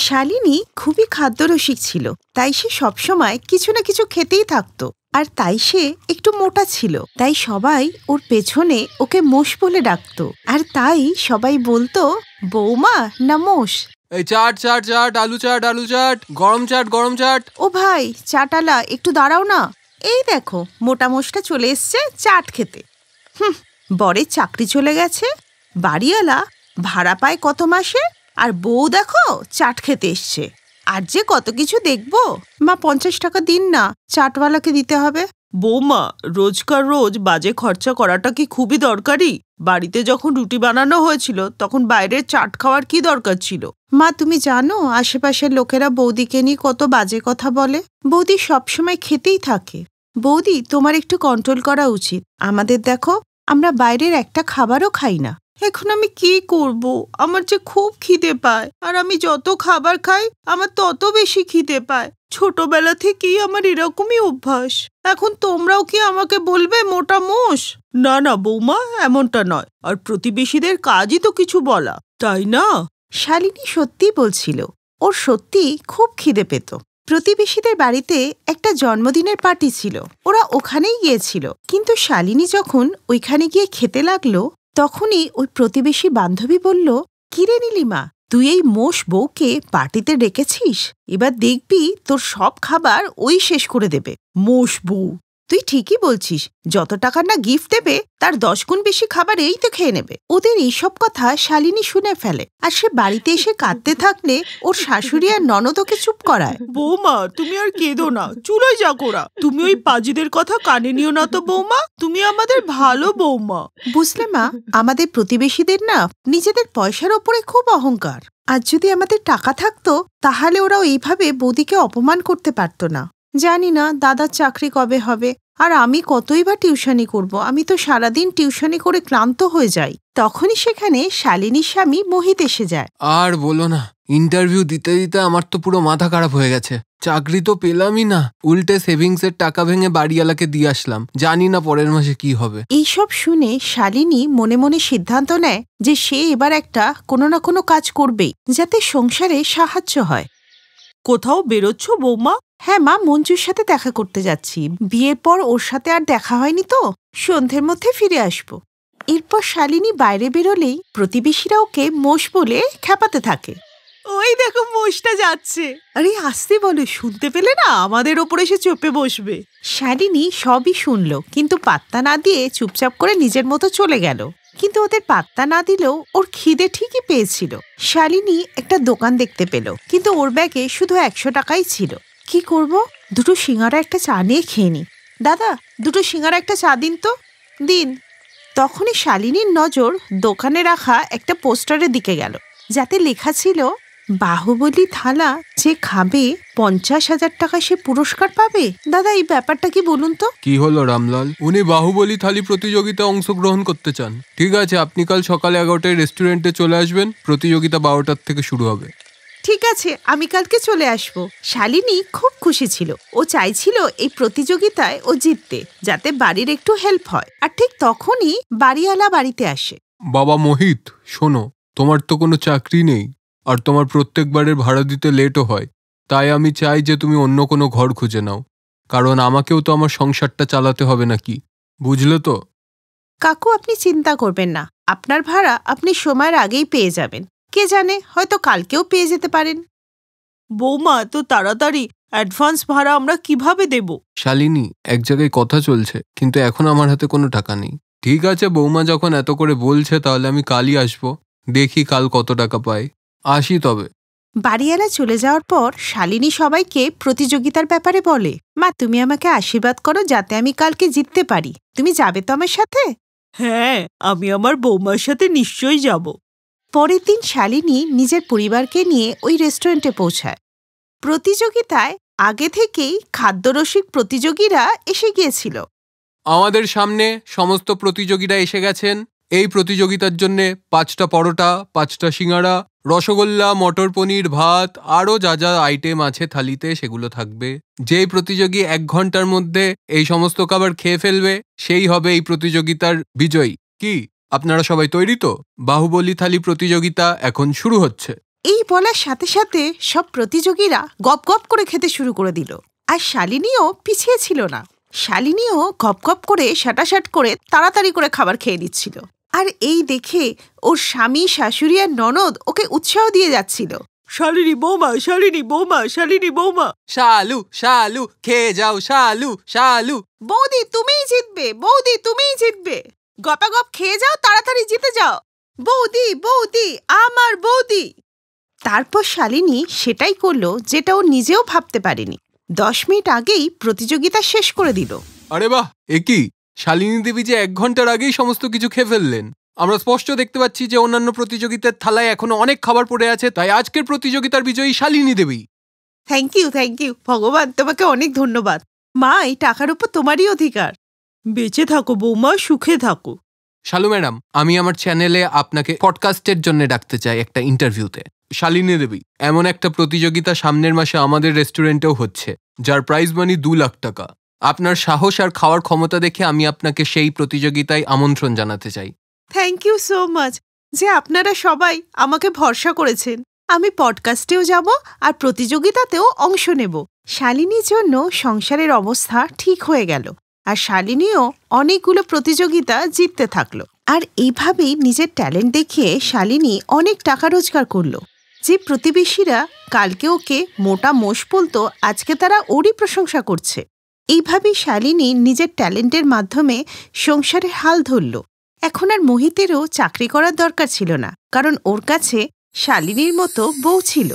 শালিনী খুবই খাদ্যরসিক ছিল, তাই সে সবসময় কিছু না কিছু খেতেই থাকতো। আর তাই সে একটু মোটা ছিল, তাই সবাই ওর পেছনে ওকে মোষ বলে ডাকতো। আর তাই সবাই বলতো বৌমা না মোষ। এই চাট চাট চাট, আলু চাট আলু চাট, গরম চাট গরম চাট। ও ভাই চাটালা, একটু দাঁড়াও না। এই দেখো মোটা মোষটা চলে এসছে চাট খেতে। বরের চাকরি চলে গেছে, বাড়িওয়ালা ভাড়া পায় কত মাসে, আর বউ দেখো চাট খেতে এসছে। আর যে কত কিছু দেখবো। মা 50 টাকা দিন না, চাটওয়ালাকে দিতে হবে। বৌমা, রোজকার রোজ বাজে খরচা করাটা কি খুবই দরকারি? বাড়িতে যখন রুটি বানানো হয়েছিল তখন বাইরের চাট খাওয়ার কি দরকার ছিল? মা তুমি জানো আশেপাশের লোকেরা বৌদিকে নিয়ে কত বাজে কথা বলে। বৌদি সবসময় খেতেই থাকে। বৌদি তোমার একটু কন্ট্রোল করা উচিত। আমাদের দেখো, আমরা বাইরের একটা খাবারও খাই না। এখন আমি কি করব? আমার যে খুব খিদে পায়, আর আমি যত খাবার খাই আমার তত বেশি খিদে পায়। ছোটবেলা থেকেই আমার এরকমই অভ্যাস। এখন তোমরাও কি আমাকে বলবে মোটা মোষ? না না বৌমা, এমনটা নয়। আর প্রতিবেশীদের কাজই তো কিছু বলা, তাই না? শালিনী সত্যি বলছিল, ওর সত্যি খুব খিদে পেত। প্রতিবেশীদের বাড়িতে একটা জন্মদিনের পার্টি ছিল, ওরা ওখানেই গিয়েছিল। কিন্তু শালিনী যখন ওইখানে গিয়ে খেতে লাগলো, তখনই ওই প্রতিবেশী বান্ধবী বলল, কিরে নীলিমা, তুই এই মোষ বউকে পার্টিতে ডেকেছিস? এবার দেখবি তোর সব খাবার ওই শেষ করে দেবে। মোষ বউ? তুই ঠিকই বলছিস, যত টাকার না গিফট দেবে তার 10 গুণ বেশি খাবার এই তো খেয়ে নেবে। ওদের এইসব কথা শালিনী শুনে ফেলে, আর সে বাড়িতে এসে কাঁদতে থাকলে ওর শাশুড়ি আর ননদ ওকে চুপ করায়। বৌমা তুমি আর কেঁদো না, চুলোয় যা কোরা। তুমি ওই পাজিদের কথা কানে নিও না তো বৌমা, তুমি আমাদের ভালো বৌমা। বুঝলে মা, আমাদের প্রতিবেশীদের না নিজেদের পয়সার ওপরে খুব অহংকার। আর যদি আমাদের টাকা থাকতো তাহলে ওরাও এইভাবে বৌদিকে অপমান করতে পারতো না। জানি না দাদার চাকরি কবে হবে, আর আমি কতই বা টিউশনি করব। আমি তো সারাদিন টিউশনি করে ক্লান্ত হয়ে যাই। তখনই সেখানে শালিনীর স্বামী মোহিত এসে যায়। আর বলো না, ইন্টারভিউ দিতে দিতে আমার তো পুরো মাথা খারাপ হয়ে গেছে। চাকরি তো পেলামই না, উল্টে সেভিংসের টাকা ভেঙে বাড়িওয়ালাকে দিয়ে আসলাম। জানি না পরের মাসে কি হবে। এইসব শুনে শালিনী মনে মনে সিদ্ধান্ত নেয় যে সে এবার একটা কোনো না কোনো কাজ করবেই, যাতে সংসারে সাহায্য হয়। কোথাও বেরোচ্ছ বৌমা? হ্যাঁ মা, মঞ্জুর সাথে দেখা করতে যাচ্ছি। বিয়ের পর ওর সাথে আর দেখা হয়নি তো, সন্ধ্যের মধ্যে ফিরে আসব। এরপর শালিনী বাইরে বেরোলেই প্রতিবেশীরা ওকে মোষ বলে খেপাতে থাকে। ওই দেখো মোষটা যাচ্ছে। আরে আসতে বলো, শুনতে পেলে না আমাদের ওপরে এসে চেপে বসবে। শালিনী সবই শুনল, কিন্তু পাত্তা না দিয়ে চুপচাপ করে নিজের মতো চলে গেল। কিন্তু ওদের পাত্তা না দিলেও ওর খিদে ঠিকই পেয়েছিল। শালিনী একটা দোকান দেখতে পেল, কিন্তু ওর ব্যাগে শুধু 100 টাকাই ছিল। কি করব? দুটো সিঙ্গারা একটা চা নিয়ে খেয়ে নি। দাদা, দুটো সিঙ্গারা একটা চা দিন তো। দিন। তখনই শালিনীর নজর দোকানে রাখা একটা পোস্টারের দিকে গেল, যাতে লেখা ছিল, বাহুবলী থালা যে খাবে 50,000 টাকা সে পুরস্কার পাবে। দাদা, এই ব্যাপারটা কি বলুন তো? কি হলো রামলাল? উনি বাহুবলী থালি প্রতিযোগিতায় অংশগ্রহণ করতে চান। ঠিক আছে, আপনি কাল সকালে 11টায় রেস্টুরেন্টে চলে আসবেন। প্রতিযোগিতা 12টার থেকে শুরু হবে। ঠিক আছে, আমি কালকে চলে আসব। শালিনী খুব খুশি ছিল। ও চাইছিল এই প্রতিযোগিতায় ও জিততে, যাতে বাড়ির একটু হেল্প হয়। আর ঠিক তখনই বাড়িওয়ালা বাড়িতে আসে। বাবা মোহিত, শোনো, তোমার তো কোনো চাকরি নেই, আর তোমার প্রত্যেকবারের ভাড়া দিতে লেটও হয়। তাই আমি চাই যে তুমি অন্য কোনো ঘর খুঁজে নাও, কারণ আমাকেও তো আমার সংসারটা চালাতে হবে নাকি, বুঝলে তো? কাকু, আপনি চিন্তা করবেন না, আপনার ভাড়া আপনি সময়ের আগেই পেয়ে যাবেন। কে জানে, হয়তো কালকেও পেয়ে যেতে পারেন। বৌমা, তো তাড়াতাড়ি অ্যাডভান্স ভাড়া আমরা কিভাবে দেব? শালিনী, এক জায়গায় কথা চলছে, কিন্তু এখন আমার হাতে কোনো টাকা নেই। ঠিক আছে, বৌমা যখন এত করে বলছে তাহলে আমি কালই আসবো। দেখি কাল কত টাকা পাই। আসি তবে। বাড়িওয়ালা চলে যাওয়ার পর শালিনী সবাইকে প্রতিযোগিতার ব্যাপারে বলে। মা, তুমি আমাকে আশীর্বাদ করো যাতে আমি কালকে জিততে পারি। তুমি যাবে তো আমার সাথে? হ্যাঁ, আমি আমার বৌমার সাথে নিশ্চয়ই যাব। পরের দিন শালিনী নিজের পরিবারকে নিয়ে ওই রেস্টুরেন্টে পৌঁছায়। প্রতিযোগিতায় আগে থেকেই খাদ্যরসিক প্রতিযোগীরা এসে গিয়েছিল। আমাদের সামনে সমস্ত প্রতিযোগীরা এসে গেছেন। এই প্রতিযোগিতার জন্য 5টা পরোটা, 5টা সিঙ্গারা, রসগোল্লা, মটর পনির, ভাত, আরও যা যা আইটেম আছে থালিতে সেগুলো থাকবে। যেই প্রতিযোগী 1 ঘন্টার মধ্যে এই সমস্ত খাবার খেয়ে ফেলবে সেই হবে এই প্রতিযোগিতার বিজয়ী। কি আপনারা সবাই তৈরি তো? বাহুবলী থালি প্রতিযোগিতা এখন শুরু হচ্ছে। এই বলার সাথে সাথে সব প্রতিযোগীরা গপ গপ করে খেতে শুরু করে দিল। আর শালিনীও পিছিয়ে ছিল না। শালিনীও গপ গপ করে সাটাসাট করে তাড়াতাড়ি করে খাবার খেয়ে নিচ্ছিল। আর এই দেখে ওর স্বামী, শাশুড়ি আর ননদ ওকে উৎসাহ দিয়ে যাচ্ছিল। শালিনী বৌমা, শালিনী বৌমা, শালিনী বৌমা। শালু শালু খেয়ে যাও, শালু শালু। বৌদি তুমিই জিতবে, বৌদি তুমিই জিতবে। গপাগপ খেয়ে যাও, তাড়াতাড়ি জিতে যাও। বৌদি বৌদি আমার বৌদি। তারপর শালিনী সেটাই করলো যেটা ও নিজেও ভাবতে পারেনি। 10 মিনিট আগেই প্রতিযোগিতা শেষ করে দিল। আরে বাহ, একই শালিনী দেবী যে 1 ঘন্টার আগেই সমস্ত কিছু খেয়ে ফেললেন। আমরা স্পষ্ট দেখতে পাচ্ছি যে অন্যান্য প্রতিযোগিতার থালায় এখনো অনেক খাবার পড়ে আছে, তাই আজকের প্রতিযোগিতার বিজয়ী Shalini Devi. Thank you, thank you. ভগবান তোমাকে অনেক ধন্যবাদ। মা, এই টাকার উপর তোমারই অধিকার। বেঁচে থাকো বৌমা, সুখে থাকো। শালু ম্যাডাম, আমি আমার চ্যানেলে আপনাকে পডকাস্টের জন্য ডাকতে চাই একটা ইন্টারভিউতে। শালিনী দেবী, এমন একটা প্রতিযোগিতা সামনের মাসে আমাদের রেস্টুরেন্টেও হচ্ছে, যার প্রাইজ মানি 2 লাখ টাকা। আপনার সাহস আর খাওয়ার ক্ষমতা দেখে আমি আপনাকে সেই প্রতিযোগিতায় আমন্ত্রণ জানাতে চাই। থ্যাংক ইউ সো মাচ যে আপনারা সবাই আমাকে ভরসা করেছেন। আমি পডকাস্টেও যাব আর প্রতিযোগিতাতেও অংশ নেব। শালিনীর জন্য সংসারের অবস্থা ঠিক হয়ে গেল, আর শালিনীও অনেকগুলো প্রতিযোগিতা জিততে থাকলো। আর এইভাবেই নিজের ট্যালেন্ট দেখিয়ে শালিনী অনেক টাকা রোজগার করলো। যে প্রতিবেশীরা কালকে ওকে মোটা মোষ বলতো, আজকে তারা ওরই প্রশংসা করছে। এইভাবেই শালিনী নিজের ট্যালেন্টের মাধ্যমে সংসারের হাল ধরল। এখন আর মোহিতেরও চাকরি করার দরকার ছিল না, কারণ ওর কাছে শালিনীর মতো বউ ছিল।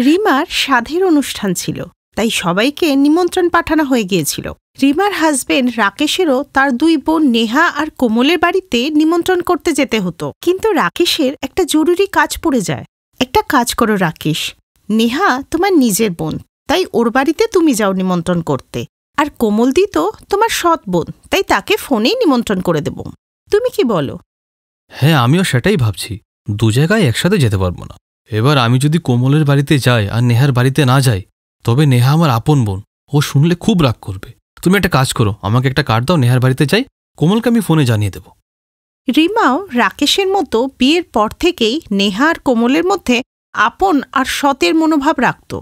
রিমার সাধের অনুষ্ঠান ছিল, তাই সবাইকে নিমন্ত্রণ পাঠানো হয়ে গিয়েছিল। রিমার হাজবেন্ড রাকেশেরও তার 2 বোন নেহা আর কোমলের বাড়িতে নিমন্ত্রণ করতে যেতে হতো, কিন্তু রাকেশের একটা জরুরি কাজ পড়ে যায়। একটা কাজ করো রাকেশ, নেহা তোমার নিজের বোন, তাই ওর বাড়িতে তুমি যাও নিমন্ত্রণ করতে। আর কোমলদি তো তোমার সৎ বোন, তাই তাকে ফোনেই নিমন্ত্রণ করে দেব। তুমি কি বলো? হ্যাঁ, আমিও সেটাই ভাবছি। 2 জায়গায় একসাথে যেতে পারবো না। এবার আমি যদি কোমলের বাড়িতে যাই আর নেহার বাড়িতে না যাই, তবে নেহা আমার আপন বোন, ও শুনলে খুব রাগ করবে। তুমি একটা কাজ করো, আমাকে একটা কার্ড দাও, নেহার বাড়িতে যাই, কোমলকে আমি ফোনে জানিয়ে দেব। রিমাও রাকেশের মতো বিয়ের পর থেকেই নেহা আর কোমলের মধ্যে আপন আর সতের মনোভাব রাখত।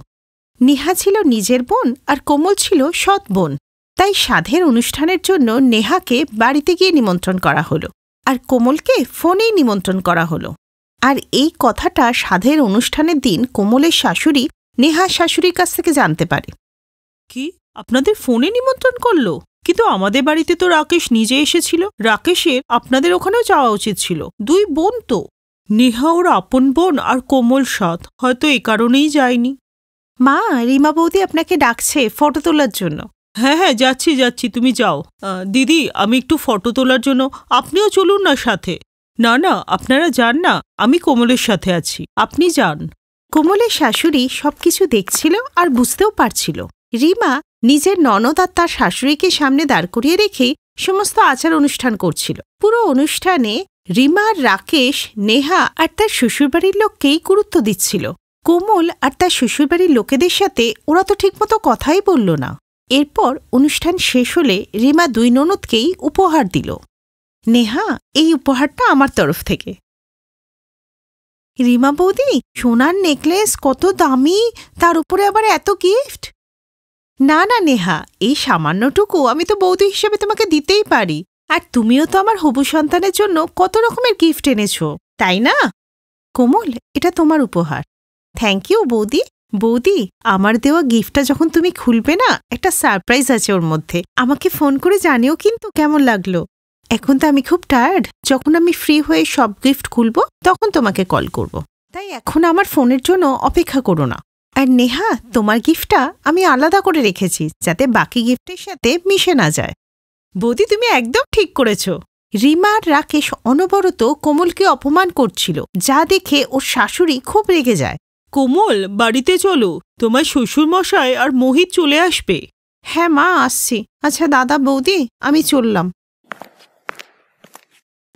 নেহা ছিল নিজের বোন আর কোমল ছিল সৎ বোন, তাই সাধের অনুষ্ঠানের জন্য নেহাকে বাড়িতে গিয়ে নিমন্ত্রণ করা হলো, আর কোমলকে ফোনেই নিমন্ত্রণ করা হলো। আর এই কথাটা সাধের অনুষ্ঠানের দিন কোমলের শাশুড়ি নেহার শাশুড়ির কাছ থেকে জানতে পারে। কি, আপনাদের ফোনে নিমন্ত্রণ করলো? কিন্তু আমাদের বাড়িতে তো রাকেশ নিজে এসেছিল। রাকেশের আপনাদের ওখানেও যাওয়া উচিত ছিল। 2 বোন তো। নেহা ওর আপন বোন আর কোমল সৎ, হয়তো এই কারণেই যায়নি। মা, রিমা বৌদি আপনাকে ডাকছে ফটো তোলার জন্য। হ্যাঁ হ্যাঁ, যাচ্ছি যাচ্ছি, তুমি যাও। দিদি, আমি একটু ফটো তোলার জন্য, আপনিও চলুন না সাথে। না না, আপনারা যান না, আমি কোমলের সাথে আছি, আপনি যান। কোমলের শাশুড়ি সবকিছু দেখছিল আর বুঝতেও পারছিল। রিমা নিজের ননদ আর তার শাশুড়িকে সামনে দাঁড় করিয়ে রেখেই সমস্ত আচার অনুষ্ঠান করছিল। পুরো অনুষ্ঠানে রিমা আর রাকেশ, নেহা আর তার শ্বশুরবাড়ির লোককেই গুরুত্ব দিচ্ছিল। কোমল আর তার শ্বশুরবাড়ির লোকেদের সাথে ওরা তো ঠিকমতো কথাই বলল না। এরপর অনুষ্ঠান শেষ হলে রিমা 2 ননদকেই উপহার দিল। নেহা, এই উপহারটা আমার তরফ থেকে। রিমা বৌদি, সোনার নেকলেস কত দামি, তার উপরে আবার এত গিফট। না না নেহা, এই সামান্যটুকু আমি তো বৌদি হিসেবে তোমাকে দিতেই পারি। আর তুমিও তো আমার হবু সন্তানের জন্য কত রকমের গিফট এনেছো, তাই না? কোমল, এটা তোমার উপহার। থ্যাংক ইউ বৌদি। বৌদি, আমার দেওয়া গিফটটা যখন তুমি খুলবে না, একটা সারপ্রাইজ আছে ওর মধ্যে। আমাকে ফোন করে জানিও কিন্তু কেমন লাগলো। এখন তো আমি খুব টায়ার্ড, যখন আমি ফ্রি হয়ে সব গিফট খুলবো তখন তোমাকে কল করব। তাই এখন আমার ফোনের জন্য অপেক্ষা করো না। আর নেহা, তোমার গিফটটা আমি আলাদা করে রেখেছি, যাতে বাকি গিফটের সাথে মিশে না যায়। বৌদি, তুমি একদম ঠিক করেছ। রিমা আর রাকেশ অনবরত কোমলকে অপমান করছিল, যা দেখে ওর শাশুড়ি খুব রেগে যায়। কোমল, বাড়িতে চলো, তোমার শ্বশুরমশাই আর মোহিত চলে আসবে। হ্যাঁ মা, আসছি। আচ্ছা দাদা বৌদি, আমি চললাম।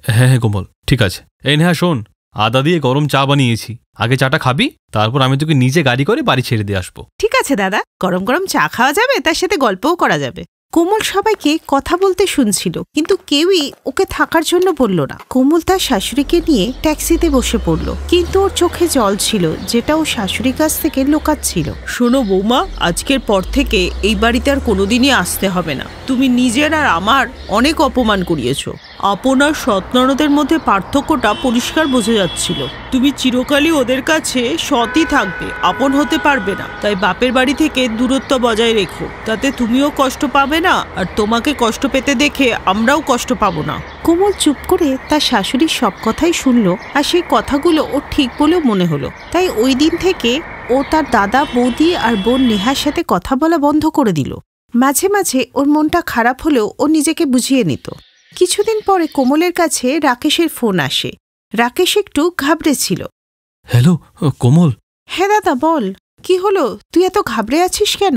হ্যাঁ হ্যাঁ কোমল, ঠিক আছে। এই নেহা শোন, আদা দিয়ে গরম চা বানিয়েছি, আগে চাটা খাবি, তারপর আমি তোকে নিজে গাড়ি করে বাড়ি ছেড়ে দিয়ে আসবো। ঠিক আছে দাদা, গরম গরম চা খাওয়া যাবে, তার সাথে গল্পও করা যাবে। কোমল সবাইকে কথা বলতে শুনছিল, কিন্তু কেউই ওকে থাকার জন্য বলল না। কোমল তার শাশুড়িকে নিয়ে ট্যাক্সিতে বসে পড়ল, কিন্তু ওর চোখে জল ছিল, যেটা ও শাশুড়ির কাছ থেকে লুকাচ্ছিল। শোনো বৌমা, আজকের পর থেকে এই বাড়িতে আর কোনোদিনই আসতে হবে না। তুমি নিজের আর আমার অনেক অপমান করিয়েছো। আপনার সৎ ননদের মধ্যে পার্থক্যটা পরিষ্কার বোঝা যাচ্ছিল। তুমি চিরকালই ওদের কাছে সৎই থাকবে, আপন হতে পারবে না। তাই বাপের বাড়ি থেকে দূরত্ব বজায় রেখো, তাতে তুমিও কষ্ট পাবে না, আর তোমাকে কষ্ট পেতে দেখে আমরাও কষ্ট পাবো না। কোমল চুপ করে তার শাশুড়ির সব কথাই শুনল, আর সেই কথাগুলো ওর ঠিক বলেও মনে হলো। তাই ওই দিন থেকে ও তার দাদা, বৌদি আর বোন নেহার সাথে কথা বলা বন্ধ করে দিল। মাঝে মাঝে ওর মনটা খারাপ হলেও ও নিজেকে বুঝিয়ে নিত। কিছুদিন পরে কোমলের কাছে রাকেশের ফোন আসে। রাকেশ একটু ঘাবড়েছিল। হ্যালো কোমল। হ্যাঁ দাদা, বল, কি হলো? তুই এত ঘাবড়ে আছিস কেন?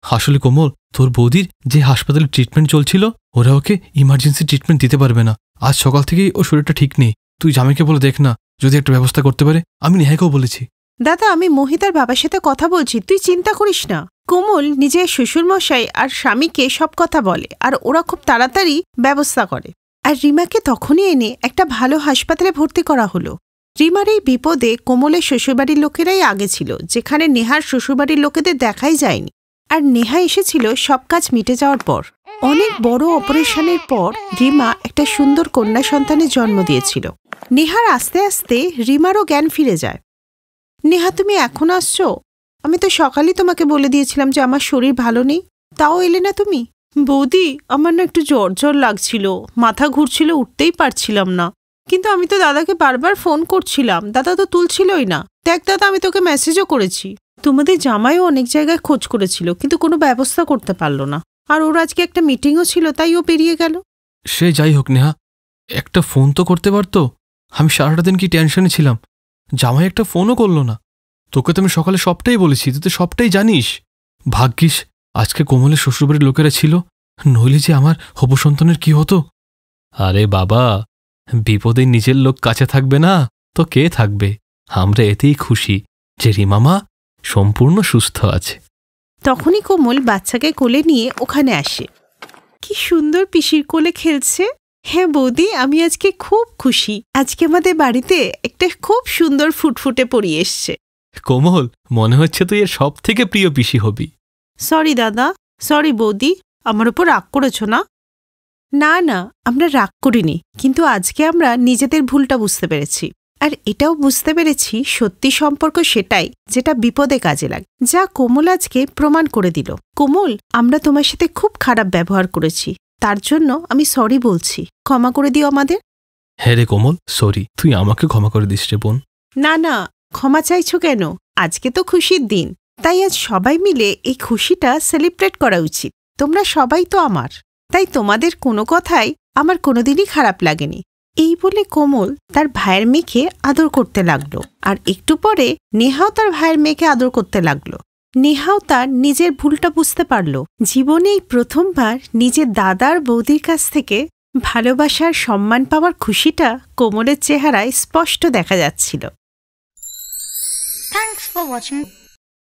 আসলে কোমল, তোর বৌদির যে হাসপাতালে ট্রিটমেন্ট চলছিল, ওরা ওকে ইমার্জেন্সি ট্রিটমেন্ট দিতে পারবে না। আজ সকাল থেকেই ওর শরীরটা ঠিক নেই। তুই জামাইকে বলে দেখ না, যদি একটা ব্যবস্থা করতে পারে। আমি নেহাকেও বলেছি। দাদা, আমি মোহিতার বাবার সাথে কথা বলছি, তুই চিন্তা করিস না। কোমল নিজের শ্বশুরমশাই আর স্বামীকে সব কথা বলে, আর ওরা খুব তাড়াতাড়ি ব্যবস্থা করে। আর রিমাকে তখনই এনে একটা ভালো হাসপাতালে ভর্তি করা হলো। রিমার এই বিপদে কোমলের শ্বশুরবাড়ির লোকেরাই আগে ছিল, যেখানে নেহার শ্বশুরবাড়ির লোকেদের দেখাই যায়নি। আর নেহা এসেছিল সব কাজ মিটে যাওয়ার পর। অনেক বড় অপারেশনের পর রিমা একটা সুন্দর কন্যা সন্তানের জন্ম দিয়েছিল। নেহার আস্তে আস্তে রিমারও জ্ঞান ফিরে যায়। নেহা, তুমি এখন আসছো? আমি তো সকালেই তোমাকে বলে দিয়েছিলাম যে আমার শরীর ভালো নেই, তাও এলে না তুমি। বৌদি, আমার না একটু জ্বর জ্বর লাগছিল, মাথা ঘুরছিল, উঠতেই পারছিলাম না। কিন্তু আমি তো দাদাকে বারবার ফোন করছিলাম, দাদা তো তুলছিলই না। দেখ দাদা, আমি তোকে মেসেজও করেছি। তোমাদের জামাইও অনেক জায়গায় খোঁজ করেছিল, কিন্তু কোনো ব্যবস্থা করতে পারলো না। আর ওর আজকে একটা মিটিংও ছিল, তাই ও বেরিয়ে গেল। সে যাই হোক নেহা, একটা ফোন তো করতে পারতো। আমি সারাটা দিন কি টেনশনে ছিলাম, জামাই একটা ফোনও করলো না। তোকে তো আমি সকালে সবটাই বলেছি, তুই তো সবটাই জানিস। ভাগ্যিস আজকে কোমলের শ্বশুরবাড়ির লোকেরা ছিল, নইলে যে আমার হবু সন্তানের কি হতো। আরে বাবা, বিপদে নিজের লোক কাছে থাকবে না তো কে থাকবে? আমরা এতেই খুশি যে রিমামা সম্পূর্ণ সুস্থ আছে। তখনই কোমল বাচ্চাকে কোলে নিয়ে ওখানে আসে। কি সুন্দর পিসির কোলে খেলছে। হ্যাঁ বৌদি, আমি আজকে খুব খুশি। আজকে আমাদের বাড়িতে একটা খুব সুন্দর ফুটফুটে পরি এসছে। কোমল, মনে হচ্ছে তুই এর সব থেকে প্রিয় পিসি হবি। সরি দাদা, সরি বৌদি, আমার উপর রাগ করেছো না? না না, আমরা রাগ করিনি, কিন্তু আজকে আমরা নিজেদের ভুলটা বুঝতে পেরেছি। আর এটাও বুঝতে পেরেছি সত্যি সম্পর্ক সেটাই যেটা বিপদে কাজে লাগে, যা কোমল আজকে প্রমাণ করে দিল। কোমল, আমরা তোমার সাথে খুব খারাপ ব্যবহার করেছি, তার জন্য আমি সরি বলছি। ক্ষমা করে দিও আমাদের। হ্যাঁ রে কোমল, সরি। তুই আমাকে ক্ষমা করে দিস রে বোন। না না, ক্ষমা চাইছো কেন? আজকে তো খুশির দিন, তাই আজ সবাই মিলে এই খুশিটা সেলিব্রেট করা উচিত। তোমরা সবাই তো আমার, তাই তোমাদের কোনো কথাই আমার কোনোদিনই খারাপ লাগেনি। এই বলে কোমল তার ভাইয়ের মেয়েকে আদর করতে লাগলো, আর একটু পরে নেহাও তার ভাইয়ের মেয়েকে আদর করতে লাগলো। নেহাও তার নিজের ভুলটা বুঝতে পারল। জীবনে এই প্রথমবার নিজের দাদার বৌদির কাছ থেকে ভালোবাসার সম্মান পাওয়ার খুশিটা কোমলের চেহারায় স্পষ্ট দেখা যাচ্ছিল। Thanks for watching.